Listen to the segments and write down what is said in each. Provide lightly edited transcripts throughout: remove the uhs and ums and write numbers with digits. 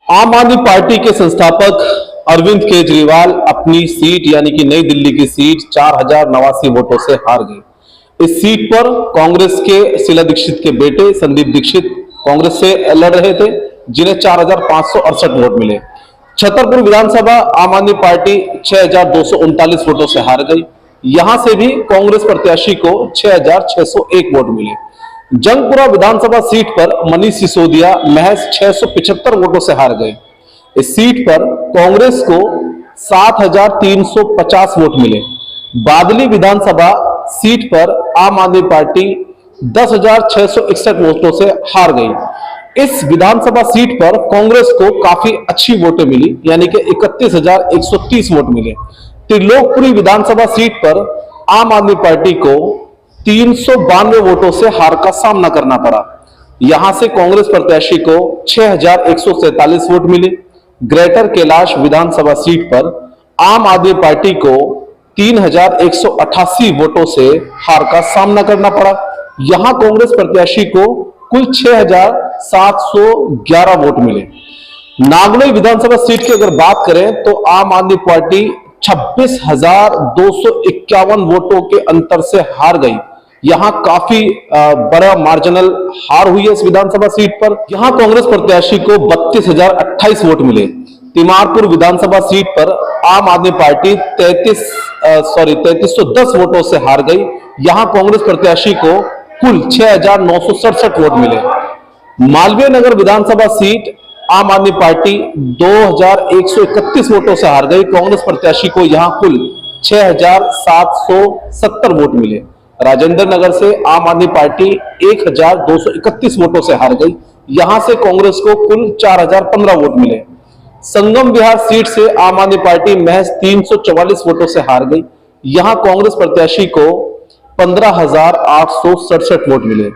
आम आदमी पार्टी के संस्थापक अरविंद केजरीवाल अपनी सीट यानी कि नई दिल्ली की सीट 4089 वोटों से हार गए। इस सीट पर कांग्रेस के शीला दीक्षित के बेटे संदीप दीक्षित कांग्रेस से लड़ रहे थे, जिन्हें 4568 वोट मिले। छतरपुर विधानसभा आम आदमी पार्टी 6239 वोटों से हार गई। यहां से भी कांग्रेस प्रत्याशी को 6601 वोट मिले। जंगपुरा विधानसभा सीट पर मनीष सिसोदिया महज 675 वोटों से हार गए। इस सीट पर कांग्रेस को 7350 वोट मिले। बादली विधानसभा सीट पर आम आदमी पार्टी 10661 वोटों से हार गई। इस विधानसभा सीट पर कांग्रेस को काफी अच्छी वोटें मिली, यानी कि 31130 वोट मिले। त्रिलोकपुरी विधानसभा सीट पर आम आदमी पार्टी को 392 वोटों से हार का सामना करना पड़ा। यहां से कांग्रेस प्रत्याशी को 6147 वोट मिले। ग्रेटर कैलाश विधानसभा सीट पर आम आदमी पार्टी को 3188 वोटों से हार का सामना करना पड़ा। यहां कांग्रेस प्रत्याशी को कुल 6711 वोट मिले। नागलोई विधानसभा सीट की अगर बात करें तो आम आदमी पार्टी 26,251 वोटों के अंतर से हार गई। यहां काफी बड़ा मार्जिनल हार हुई है इस विधानसभा सीट पर। यहां कांग्रेस प्रत्याशी को 32,028 वोट मिले। तिमारपुर विधानसभा सीट पर आम आदमी पार्टी 3310 वोटों से हार गई। यहां कांग्रेस प्रत्याशी को कुल 6967 वोट मिले। मालवीय नगर विधानसभा सीट आम आदमी पार्टी 2131 वोटों से हार गई। कांग्रेस प्रत्याशी को यहां कुल 6770 वोट मिले। राजेंद्र नगर से आम आदमी पार्टी 1231 वोटों से हार गई। यहां से कांग्रेस को कुल 4015 वोट मिले। संगम विहार सीट से आम आदमी पार्टी महज 344 वोटों से हार गई। यहां कांग्रेस प्रत्याशी को 15,867 वोट मिले।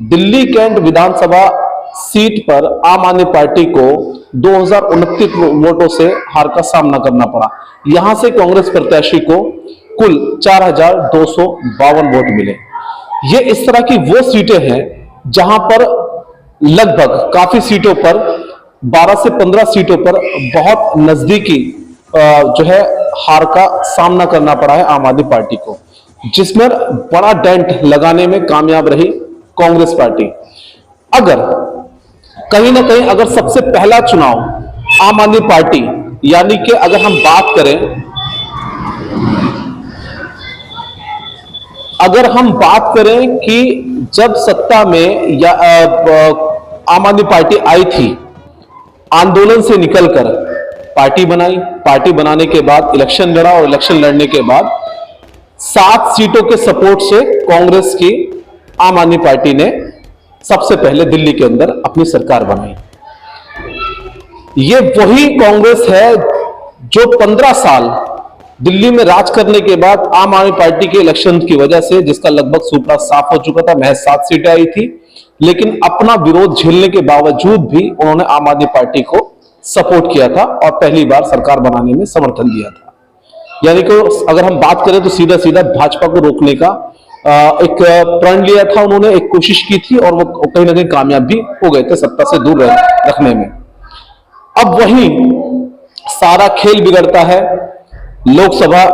दिल्ली कैंट विधानसभा सीट पर आम आदमी पार्टी को 2029 वोटों से हार का सामना करना पड़ा। यहां से कांग्रेस प्रत्याशी को कुल 4252 वोट मिले। ये इस तरह की वो सीटें हैं जहां पर लगभग काफी सीटों पर 12 से 15 सीटों पर बहुत नजदीकी जो है हार का सामना करना पड़ा है आम आदमी पार्टी को, जिसमें बड़ा डेंट लगाने में कामयाब रही कांग्रेस पार्टी। अगर कहीं ना कहीं अगर सबसे पहला चुनाव आम आदमी पार्टी, यानी कि अगर हम बात करें कि जब सत्ता में या आम आदमी पार्टी आई थी, आंदोलन से निकलकर पार्टी बनाई, पार्टी बनाने के बाद इलेक्शन लड़ा और इलेक्शन लड़ने के बाद 7 सीटों के सपोर्ट से कांग्रेस की आम आदमी पार्टी ने सबसे पहले दिल्ली के अंदर अपनी सरकार बनाई। ये वही कांग्रेस है जो 15 साल दिल्ली में राज करने के बाद आम आदमी पार्टी के इलेक्शन की वजह से, जिसका लगभग सुपड़ा साफ हो चुका था, महज 7 सीटें आई थी, लेकिन अपना विरोध झेलने के बावजूद भी उन्होंने आम आदमी पार्टी को सपोर्ट किया था और पहली बार सरकार बनाने में समर्थन दिया था। यानी कि अगर हम बात करें तो सीधा सीधा भाजपा को रोकने का एक प्रण लिया था उन्होंने, एक कोशिश की थी और वो कहीं ना कहीं कामयाब भी हो गए थे सत्ता से दूर रखने में। अब वही सारा खेल बिगड़ता है लोकसभा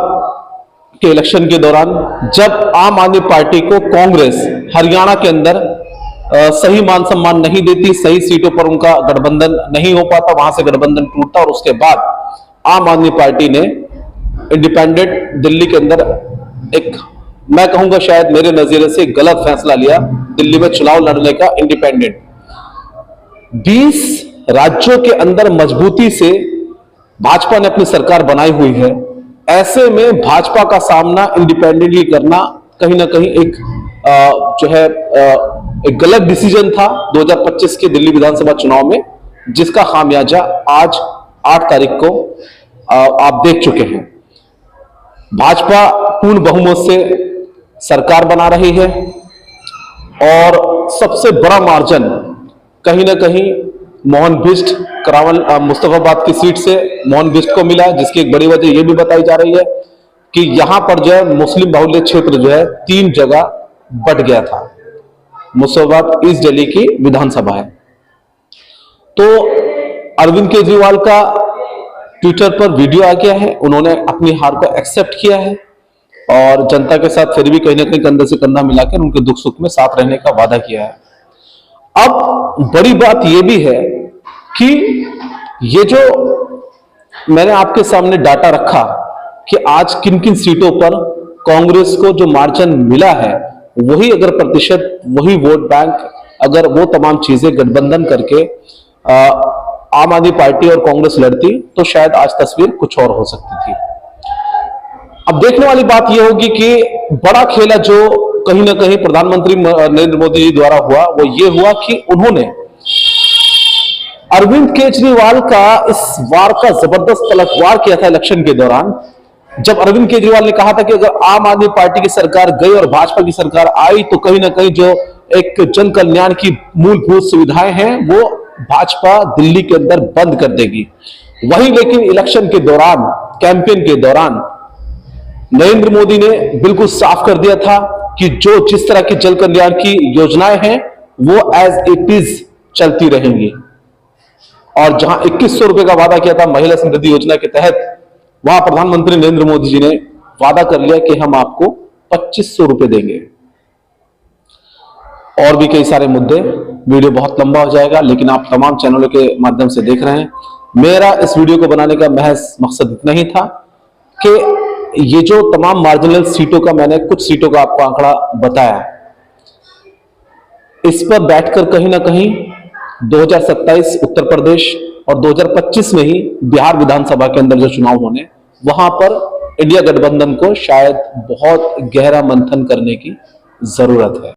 के इलेक्शन के दौरान, जब आम आदमी पार्टी को कांग्रेस हरियाणा के अंदर सही मान सम्मान नहीं देती, सही सीटों पर उनका गठबंधन नहीं हो पाता, वहां से गठबंधन टूटता और उसके बाद आम आदमी पार्टी ने इंडिपेंडेंट दिल्ली के अंदर एक, मैं कहूंगा शायद मेरे नजरिए से गलत फैसला लिया, दिल्ली में चुनाव लड़ने का। इंडिपेंडेंट 20 राज्यों के अंदर मजबूती से भाजपा ने अपनी सरकार बनाई हुई है। ऐसे में भाजपा का सामना इंडिपेंडेंटली करना कहीं ना कहीं एक जो है एक गलत डिसीजन था 2025 के दिल्ली विधानसभा चुनाव में, जिसका खामियाजा आज 8 तारीख को आप देख चुके हैं। भाजपा पूर्ण बहुमत से सरकार बना रही है और सबसे बड़ा मार्जिन कहीं ना कहीं मोहन बिष्ट करावल मुस्तफाबाद की सीट से मोहन बिष्ट को मिला है, जिसकी एक बड़ी वजह यह भी बताई जा रही है कि यहां पर जो है मुस्लिम बाहुल्य क्षेत्र जो है 3 जगह बट गया था। मुस्तफाबाद ईस्ट दिल्ली की विधानसभा है। तो अरविंद केजरीवाल का ट्विटर पर वीडियो आ गया है, उन्होंने अपनी हार को एक्सेप्ट किया है और जनता के साथ फिर भी कहीं ना कहीं कंधे से कंधा मिलाकर उनके दुख सुख में साथ रहने का वादा किया है। अब बड़ी बात यह भी है कि ये जो मैंने आपके सामने डाटा रखा कि आज किन किन सीटों पर कांग्रेस को जो मार्जिन मिला है, वही अगर प्रतिशत, वही वोट बैंक, अगर वो तमाम चीजें गठबंधन करके आम आदमी पार्टी और कांग्रेस लड़ती तो शायद आज तस्वीर कुछ और हो सकती थी। अब देखने वाली बात यह होगी कि बड़ा खेला जो कहीं ना कहीं प्रधानमंत्री नरेंद्र मोदी जी द्वारा हुआ, वो ये हुआ कि उन्होंने अरविंद केजरीवाल का इस वार का जबरदस्त पलटवार किया था इलेक्शन के दौरान, जब अरविंद केजरीवाल ने कहा था कि अगर आम आदमी पार्टी की सरकार गई और भाजपा की सरकार आई तो कहीं ना कहीं जो एक जन कल्याण की मूलभूत सुविधाएं हैं वो भाजपा दिल्ली के अंदर बंद कर देगी। वहीं लेकिन इलेक्शन के दौरान, कैंपेन के दौरान नरेंद्र मोदी ने बिल्कुल साफ कर दिया था कि जो जिस तरह की जन कल्याण की योजनाएं हैं वो एज इट इज चलती रहेंगी। और जहां 2100 रुपए का वादा किया था महिला समृद्धि योजना के तहत, वहां प्रधानमंत्री नरेंद्र मोदी जी ने वादा कर लिया कि हम आपको 2500 रुपए देंगे। और भी कई सारे मुद्दे, वीडियो बहुत लंबा हो जाएगा, लेकिन आप तमाम चैनलों के माध्यम से देख रहे हैं। मेरा इस वीडियो को बनाने का महज मकसद इतना ही था कि ये जो तमाम मार्जिनल सीटों का, मैंने कुछ सीटों का आपको आंकड़ा बताया, इस पर बैठकर कहीं ना कहीं 2027 उत्तर प्रदेश और 2025 में ही बिहार विधानसभा के अंदर जो चुनाव होने, वहां पर इंडिया गठबंधन को शायद बहुत गहरा मंथन करने की जरूरत है।